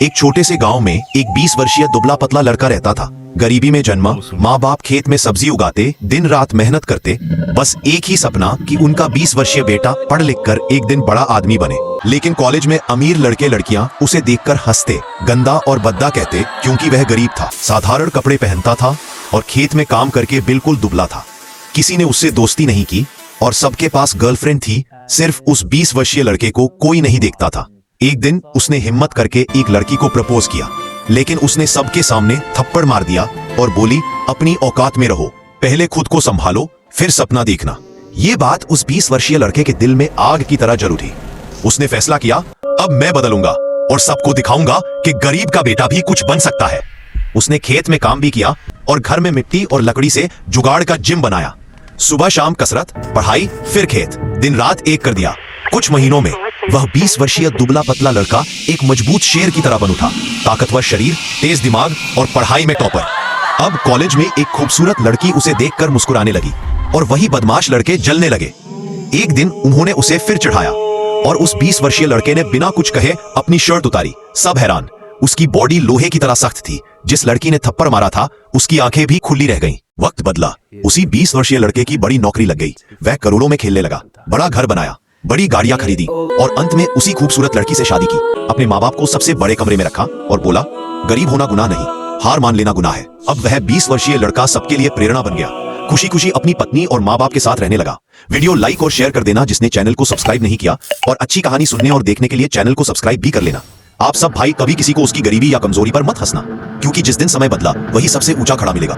एक छोटे से गांव में एक 20 वर्षीय दुबला पतला लड़का रहता था। गरीबी में जन्मा, माँ बाप खेत में सब्जी उगाते, दिन रात मेहनत करते, बस एक ही सपना कि उनका 20 वर्षीय बेटा पढ़ लिख कर एक दिन बड़ा आदमी बने। लेकिन कॉलेज में अमीर लड़के लड़कियां उसे देखकर हंसते, गंदा और बद्दा कहते, क्योंकि वह गरीब था, साधारण कपड़े पहनता था और खेत में काम करके बिल्कुल दुबला था। किसी ने उससे दोस्ती नहीं की और सबके पास गर्लफ्रेंड थी, सिर्फ उस 20 वर्षीय लड़के को कोई नहीं देखता था। एक दिन उसने हिम्मत करके एक लड़की को प्रपोज किया, लेकिन उसने सबके सामने थप्पड़ मार दिया और बोली, अपनी औकात में रहो, पहले खुद को संभालो, फिर सपना देखना। ये बात उस 20 वर्षीय लड़के के दिल में आग की तरह जल उठी। उसने फैसला किया, अब मैं बदलूंगा और सबको दिखाऊंगा कि गरीब का बेटा भी कुछ बन सकता है। उसने खेत में काम भी किया और घर में मिट्टी और लकड़ी से जुगाड़ का जिम बनाया। सुबह शाम कसरत, पढ़ाई, फिर खेत, दिन रात एक कर दिया। कुछ महीनों में वह 20 वर्षीय दुबला पतला लड़का एक मजबूत शेर की तरह बन उठा। ताकतवर शरीर, तेज दिमाग और पढ़ाई में टॉपर। अब कॉलेज में एक खूबसूरत लड़की उसे देखकर मुस्कुराने लगी और वही बदमाश लड़के जलने लगे। एक दिन उन्होंने उसे फिर चढ़ाया और उस 20 वर्षीय लड़के ने बिना कुछ कहे अपनी शर्ट उतारी। सब हैरान। उसकी बॉडी लोहे की तरह सख्त थी। जिस लड़की ने थप्पड़ मारा था उसकी आंखें भी खुली रह गईं। वक्त बदला। उसी 20 वर्षीय लड़के की बड़ी नौकरी लग गई। वह करोड़ों में खेलने लगा, बड़ा घर बनाया, बड़ी गाड़ियां खरीदी और अंत में उसी खूबसूरत लड़की से शादी की। अपने माँ बाप को सबसे बड़े कमरे में रखा और बोला, गरीब होना गुनाह नहीं, हार मान लेना गुनाह है। अब वह 20 वर्षीय लड़का सबके लिए प्रेरणा बन गया। खुशी खुशी अपनी पत्नी और माँ बाप के साथ रहने लगा। वीडियो लाइक और शेयर कर देना जिसने चैनल को सब्सक्राइब नहीं किया, और अच्छी कहानी सुनने और देखने के लिए चैनल को सब्सक्राइब भी कर लेना। आप सब भाई कभी किसी को उसकी गरीबी या कमजोरी पर मत हंसना, क्योंकि जिस दिन समय बदला वही सबसे ऊंचा खड़ा मिलेगा।